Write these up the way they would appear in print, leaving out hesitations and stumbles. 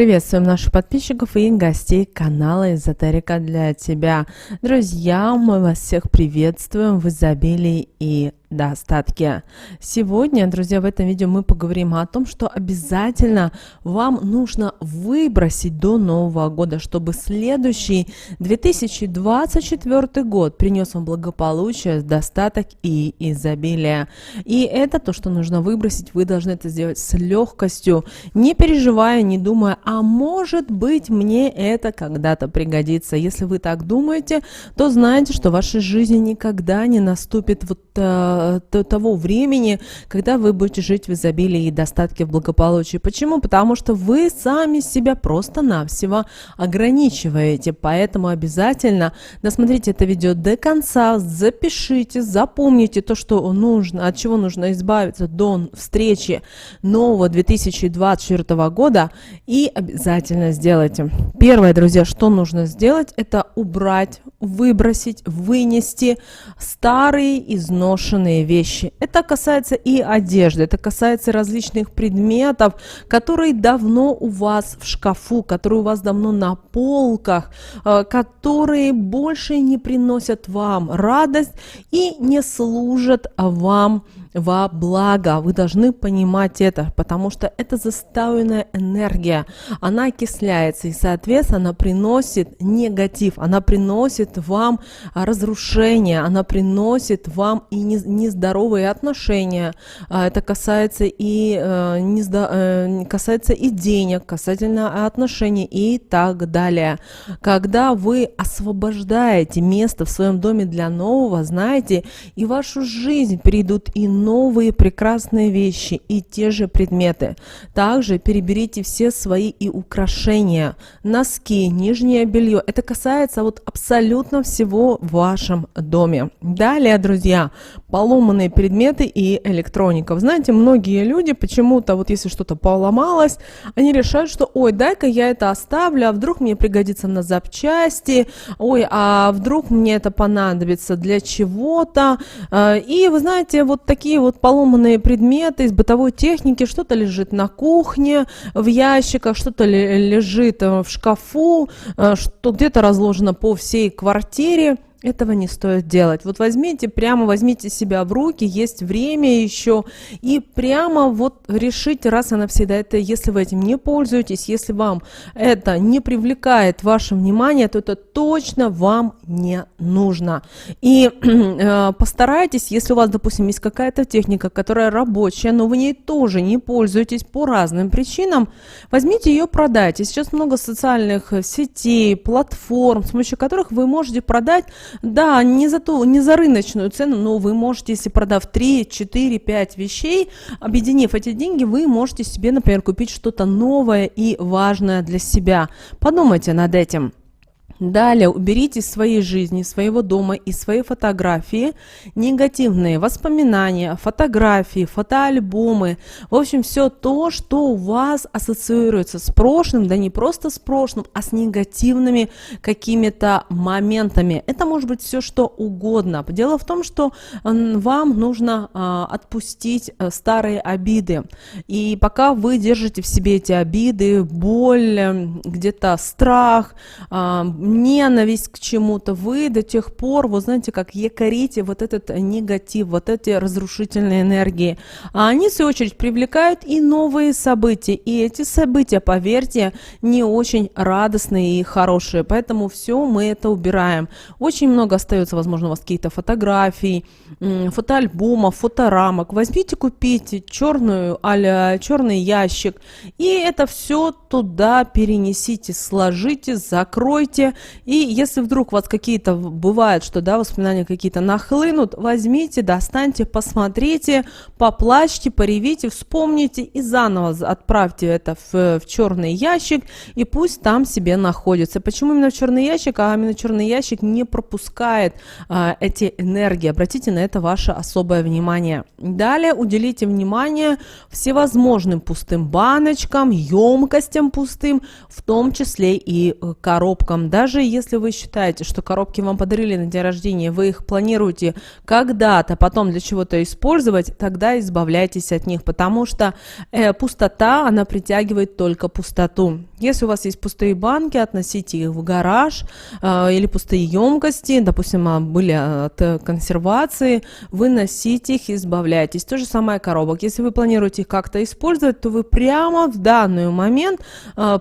Приветствуем наших подписчиков и гостей канала Эзотерика для тебя. Друзья, мы вас всех приветствуем в изобилии и достатке. Сегодня, друзья, в этом видео мы поговорим о том, что обязательно вам нужно выбросить до Нового года, чтобы следующий 2024 год принес вам благополучие, достаток и изобилие. И это то, что нужно выбросить. Вы должны это сделать с легкостью, не переживая, не думая, а может быть мне это когда-то пригодится. Если вы так думаете, то знайте, что в вашей жизни никогда не наступит до того времени, когда вы будете жить в изобилии и достатке, в благополучии. Почему? Потому что вы сами себя просто-навсего ограничиваете. Поэтому обязательно досмотрите это видео до конца, запишите, запомните то, что нужно, от чего нужно избавиться до встречи нового 2024 года, и обязательно сделайте. Первое, друзья, что нужно сделать, это убрать, выбросить, вынести старые изношенные вещи. Это касается и одежды, это касается различных предметов, которые давно у вас в шкафу, которые у вас давно на полках, которые больше не приносят вам радость и не служат вам во благо. Вы должны понимать это, потому что это застойная энергия, она окисляется и, соответственно, она приносит негатив, она приносит вам разрушение, она приносит вам и нездоровые отношения. Это касается и денег, касательно отношений и так далее. Когда вы освобождаете место в своем доме для нового, знаете, и в вашу жизнь придут и новые прекрасные вещи, и те же предметы. Также переберите все свои и украшения, носки, нижнее белье. Это касается вот абсолютно всего в вашем доме. Далее, друзья, поломанные предметы и электроника. Вы знаете, многие люди почему-то, вот если что-то поломалось, они решают, что ой, дай-ка я это оставлю, а вдруг мне пригодится на запчасти, ой, а вдруг мне это понадобится для чего-то. И вы знаете, вот такие вот поломанные предметы из бытовой техники, что-то лежит на кухне, в ящиках, что-то лежит в шкафу, что где-то разложено по всей квартире. Этого не стоит делать. Вот возьмите себя в руки, есть время еще, и прямо вот решите раз и навсегда это, если вы этим не пользуетесь, если вам это не привлекает ваше внимание, то это точно вам не нужно. И постарайтесь, если у вас, допустим, есть какая-то техника, которая рабочая, но вы ней тоже не пользуетесь по разным причинам, возьмите ее, продайте. Сейчас много социальных сетей, платформ, с помощью которых вы можете продать. Да, не за рыночную цену, но вы можете, если продав 3, 4, 5 вещей, объединив эти деньги, вы можете себе, например, купить что-то новое и важное для себя. Подумайте над этим. Далее уберите из своей жизни, своего дома и свои фотографии, негативные воспоминания, фотографии, фотоальбомы, в общем, все то, что у вас ассоциируется с прошлым, да не просто с прошлым, а с негативными какими-то моментами. Это может быть все, что угодно. Дело в том, что вам нужно отпустить старые обиды. И пока вы держите в себе эти обиды, боль, где-то страх, ненависть к чему-то, вы до тех пор, вот знаете, как якорите вот этот негатив, вот эти разрушительные энергии. А они, в свою очередь, привлекают и новые события. И эти события, поверьте, не очень радостные и хорошие. Поэтому все мы это убираем. Очень много остается, возможно, у вас какие-то фотографии, фотоальбомов, фоторамок. Возьмите, купите черный ящик, и это все туда перенесите, сложите, закройте. И если вдруг у вас какие-то бывает, что да, воспоминания какие-то нахлынут, возьмите, достаньте, посмотрите, поплачьте, поревите, вспомните и заново отправьте это в черный ящик, и пусть там себе находится. Почему именно в черный ящик? А именно черный ящик не пропускает эти энергии. Обратите на это ваше особое внимание. Далее уделите внимание всевозможным пустым баночкам, емкостям пустым, в том числе и коробкам. Да? Даже если вы считаете, что коробки вам подарили на день рождения, вы их планируете когда-то потом для чего-то использовать, тогда избавляйтесь от них, потому что пустота, она притягивает только пустоту. Если у вас есть пустые банки, относите их в гараж или пустые емкости, допустим, были от консервации, выносите их, избавляйтесь. То же самое коробок. Если вы планируете их как-то использовать, то вы прямо в данный момент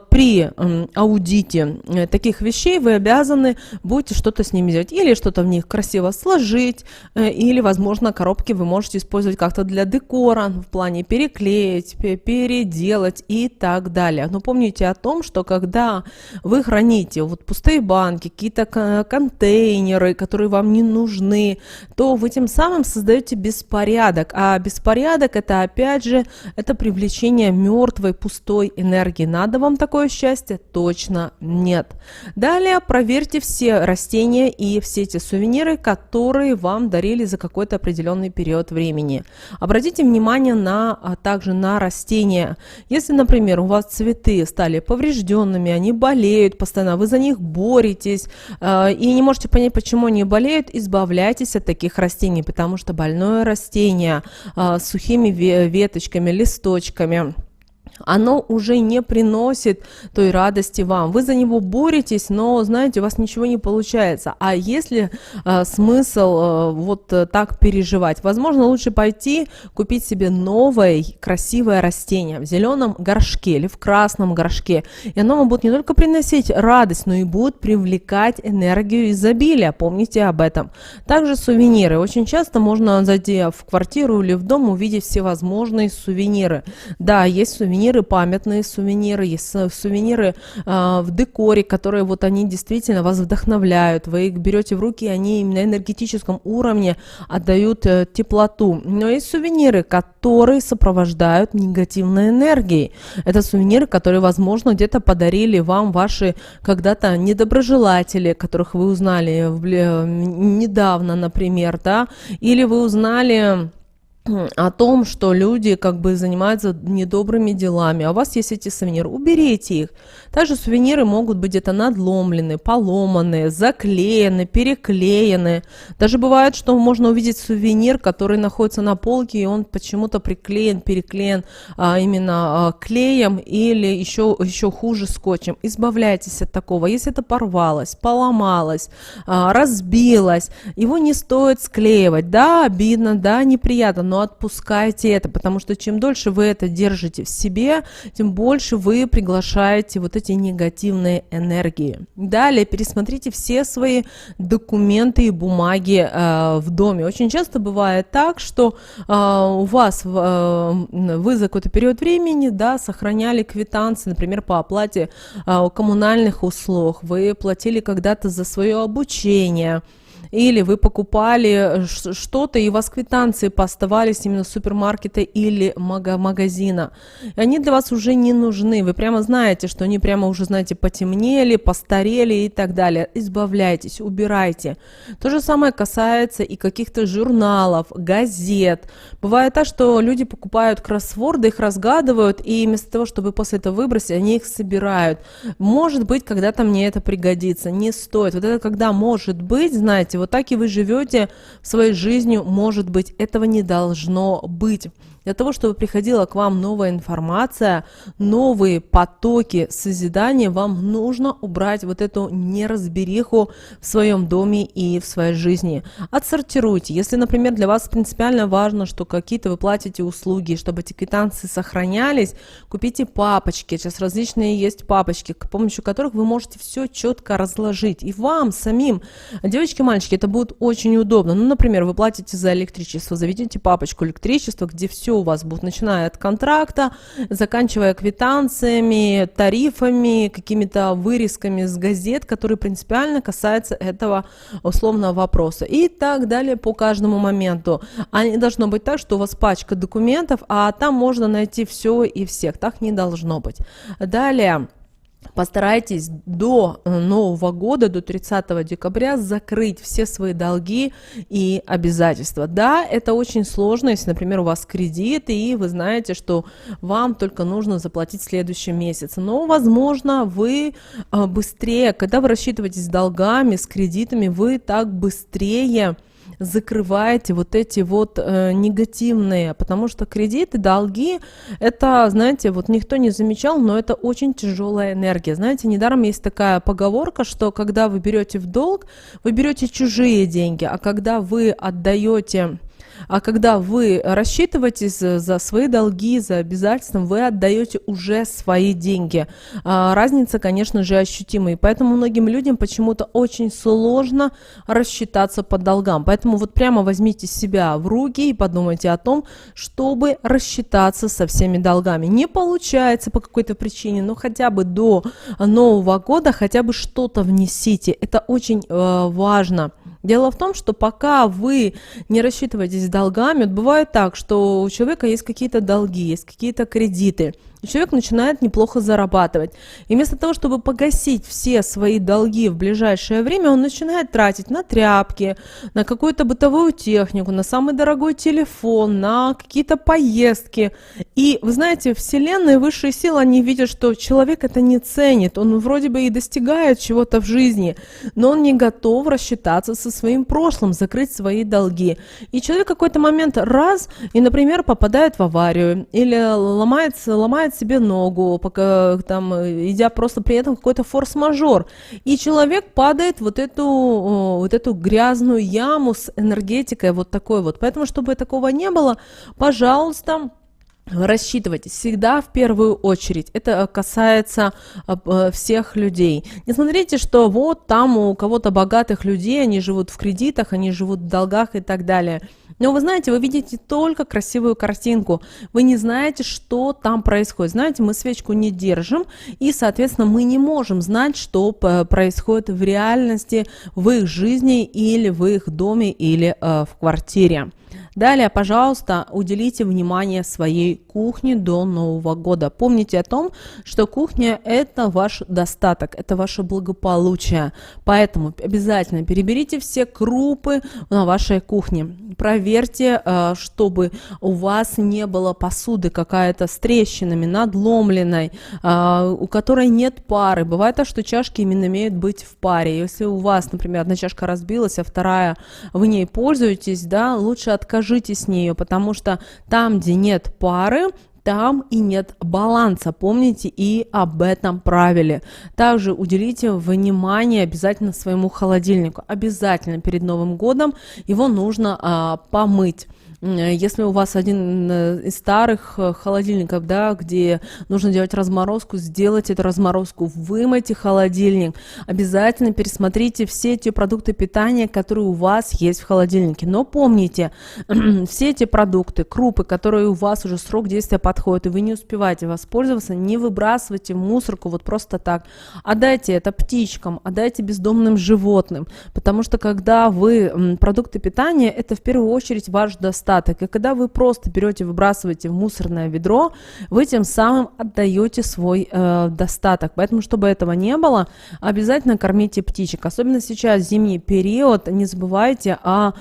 при аудите таких вещей вы обязаны будете что-то с ними делать. Или что-то в них красиво сложить, или, возможно, коробки вы можете использовать как-то для декора, в плане переклеить, переделать и так далее. Но помните о том, что когда вы храните вот пустые банки, какие-то контейнеры, которые вам не нужны, то вы тем самым создаете беспорядок. А беспорядок это, опять же, это привлечение мертвой, пустой энергии. Надо вам такое счастье? Точно нет. Далее проверьте все растения и все эти сувениры, которые вам дарили за какой-то определенный период времени. Обратите внимание также на растения. Если, например, у вас цветы стали поврежденными, они болеют постоянно, вы за них боретесь и не можете понять, почему они болеют, избавляйтесь от таких растений, потому что больное растение с сухими веточками, листочками, оно уже не приносит той радости вам. Вы за него боретесь, но, знаете, у вас ничего не получается. А если смысл вот так переживать? Возможно, лучше пойти купить себе новое красивое растение в зеленом горшке или в красном горшке. И оно вам будет не только приносить радость, но и будет привлекать энергию изобилия. Помните об этом. Также сувениры. Очень часто можно, зайдя в квартиру или в дом, увидеть всевозможные сувениры. Да, есть сувениры, памятные сувениры, есть сувениры в декоре, которые вот они действительно вас вдохновляют, вы их берете в руки, и они на энергетическом уровне отдают теплоту. Но есть сувениры, которые сопровождают негативной энергией. Это сувениры, которые, возможно, где-то подарили вам ваши когда-то недоброжелатели, которых вы узнали недавно, например, да, или вы узнали о том, что люди как бы занимаются недобрыми делами, а у вас есть эти сувениры, уберите их. Также сувениры могут быть где-то надломлены, поломаны, заклеены, переклеены. Даже бывает, что можно увидеть сувенир, который находится на полке, и он почему-то переклеен именно клеем или еще хуже скотчем. Избавляйтесь от такого. Если это порвалось, поломалось, разбилось, его не стоит склеивать. Да, обидно, да, неприятно, но отпускайте это, потому что чем дольше вы это держите в себе, тем больше вы приглашаете вот эти негативные энергии. Далее пересмотрите все свои документы и бумаги в доме. Очень часто бывает так, что у вас вы за какой-то период времени, да, сохраняли квитанции, например, по оплате коммунальных услуг, вы платили когда-то за свое обучение, или вы покупали что-то, и у вас квитанции поставались именно с супермаркета или магазина. И они для вас уже не нужны. Вы прямо знаете, что они прямо уже, знаете, потемнели, постарели и так далее. Избавляйтесь, убирайте. То же самое касается и каких-то журналов, газет. Бывает так, что люди покупают кроссворды, их разгадывают, и вместо того, чтобы после этого выбросить, они их собирают. Может быть, когда-то мне это пригодится. Не стоит. Вот это когда может быть, знаете, вот так и вы живете своей жизнью, может быть, этого не должно быть. Для того, чтобы приходила к вам новая информация, новые потоки созидания, вам нужно убрать вот эту неразбериху в своем доме и в своей жизни. Отсортируйте. Если, например, для вас принципиально важно, что какие-то вы платите услуги, чтобы эти квитанции сохранялись, купите папочки. Сейчас различные есть папочки, с помощью которых вы можете все четко разложить. И вам самим, девочки, мальчики, это будет очень удобно. Ну, например, вы платите за электричество, заведите папочку электричества, где все у вас будет, начиная от контракта, заканчивая квитанциями, тарифами, какими-то вырезками с газет, которые принципиально касаются этого условного вопроса. И так далее по каждому моменту. А не должно быть так, что у вас пачка документов, а там можно найти все и всех. Так не должно быть. Далее. Постарайтесь до Нового года, до 30 декабря закрыть все свои долги и обязательства. Да, это очень сложно, если, например, у вас кредит, и вы знаете, что вам только нужно заплатить в следующем месяце. Но, возможно, вы быстрее, когда вы рассчитываетесь с долгами, с кредитами, вы так быстрее закрываете вот эти вот негативные, потому что кредиты, долги, это, знаете, вот никто не замечал, но это очень тяжелая энергия. Знаете, недаром есть такая поговорка, что когда вы берете в долг, вы берете чужие деньги, а когда вы рассчитываетесь за свои долги, за обязательства, вы отдаете уже свои деньги. Разница, конечно же, ощутима. И поэтому многим людям почему-то очень сложно рассчитаться по долгам. Поэтому вот прямо возьмите себя в руки и подумайте о том, чтобы рассчитаться со всеми долгами. Не получается по какой-то причине, но хотя бы до Нового года хотя бы что-то внесите. Это очень важно. Дело в том, что пока вы не рассчитываетесь с долгами, вот бывает так, что у человека есть какие-то долги, есть какие-то кредиты, и человек начинает неплохо зарабатывать. И вместо того, чтобы погасить все свои долги в ближайшее время, он начинает тратить на тряпки, на какую-то бытовую технику, на самый дорогой телефон, на какие-то поездки. И вы знаете, Вселенная, высшие силы, они видят, что человек это не ценит. Он вроде бы и достигает чего-то в жизни, но он не готов рассчитаться со своим прошлым, закрыть свои долги. И человек в какой-то момент раз, и, например, попадает в аварию, или ломает себе ногу, пока там, идя просто при этом какой-то форс-мажор. И человек падает в вот эту грязную яму с энергетикой вот такой вот. Поэтому, чтобы такого не было, пожалуйста, рассчитывайтесь всегда в первую очередь. Это касается всех людей. Не смотрите, что вот там у кого-то богатых людей, они живут в кредитах, они живут в долгах и так далее. Но вы знаете, вы видите только красивую картинку. Вы не знаете, что там происходит. Знаете, мы свечку не держим, и, соответственно, мы не можем знать, что происходит в реальности, в их жизни или в их доме или в квартире. Далее, пожалуйста, уделите внимание своей кухне до Нового года. Помните о том, что кухня – это ваш достаток, это ваше благополучие. Поэтому обязательно переберите все крупы на вашей кухне. Проверьте, чтобы у вас не было посуды какая-то с трещинами, надломленной, у которой нет пары. Бывает так, что чашки именно имеют быть в паре. Если у вас, например, одна чашка разбилась, а вторая вы ней пользуетесь, да, лучше откажитесь с нее, потому что там, где нет пары, там и нет баланса. Помните и об этом правиле. Также уделите внимание обязательно своему холодильнику. Обязательно перед Новым годом его нужно помыть. Если у вас один из старых холодильников, да, где нужно делать разморозку, сделайте эту разморозку, вымойте холодильник, обязательно пересмотрите все те продукты питания, которые у вас есть в холодильнике. Но помните, все эти продукты, крупы, которые у вас уже срок действия подходит, и вы не успеваете воспользоваться, не выбрасывайте в мусорку вот просто так. Отдайте это птичкам, отдайте бездомным животным, потому что когда вы продукты питания, это в первую очередь ваш достаток. И когда вы просто берете, выбрасываете в мусорное ведро, вы тем самым отдаете свой достаток. Поэтому, чтобы этого не было, обязательно кормите птичек. Особенно сейчас зимний период, не забывайте о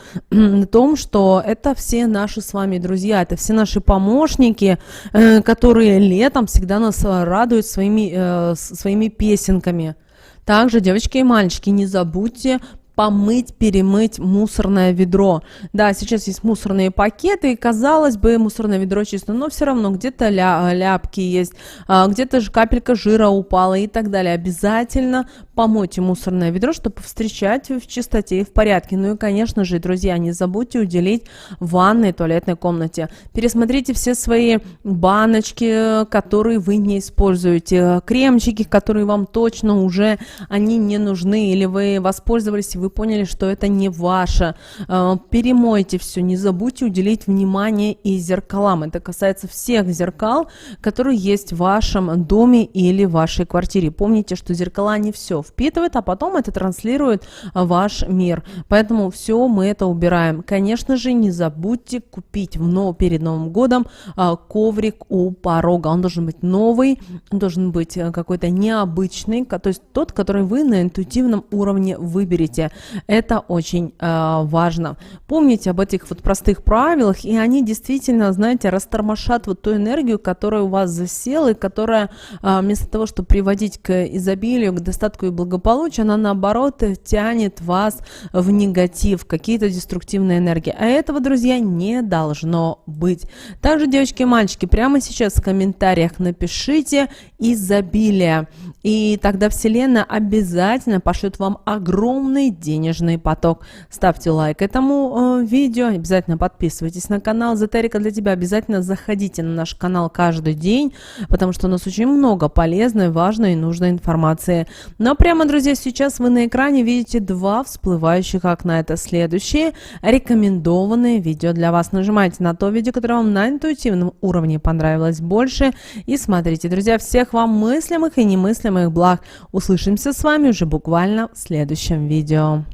том, что это все наши с вами друзья, это все наши помощники, которые летом всегда нас радуют своими песенками. Также, девочки и мальчики, не забудьте помыть, перемыть мусорное ведро. Да, сейчас есть мусорные пакеты, и, казалось бы, мусорное ведро чисто, но все равно где-то ляпки есть, где-то же капелька жира упала и так далее. Обязательно помойте мусорное ведро, чтобы встречать в чистоте и в порядке. Ну и, конечно же, друзья, не забудьте уделить ванной и туалетной комнате. Пересмотрите все свои баночки, которые вы не используете, кремчики, которые вам точно уже они не нужны, или вы воспользовались, вы поняли, что это не ваше. Перемойте все, не забудьте уделить внимание и зеркалам. Это касается всех зеркал, которые есть в вашем доме или в вашей квартире. Помните, что зеркала не все. впитывает, а потом это транслирует в ваш мир. Поэтому все мы это убираем. Конечно же, не забудьте купить перед Новым годом коврик у порога. Он должен быть новый, он должен быть какой-то необычный, то есть тот, который вы на интуитивном уровне выберете. Это очень важно. Помните об этих вот простых правилах, и они действительно, знаете, растормошат вот ту энергию, которая у вас засела, и которая вместо того, чтобы приводить к изобилию, к достатку и благополучию, она наоборот тянет вас в негатив, какие-то деструктивные энергии. А этого, друзья, не должно быть. Также, девочки и мальчики, прямо сейчас в комментариях напишите изобилие, и тогда Вселенная обязательно пошлет вам огромный денежный поток. Ставьте лайк этому видео, обязательно подписывайтесь на канал Эзотерика для тебя, обязательно заходите на наш канал каждый день, потому что у нас очень много полезной, важной и нужной информации. Но прямо, друзья, сейчас вы на экране видите 2 всплывающих окна. Это следующие рекомендованные видео для вас. Нажимайте на то видео, которое вам на интуитивном уровне понравилось больше, и смотрите. Друзья, всех вам мыслимых и немыслимых благ. Услышимся с вами уже буквально в следующем видео.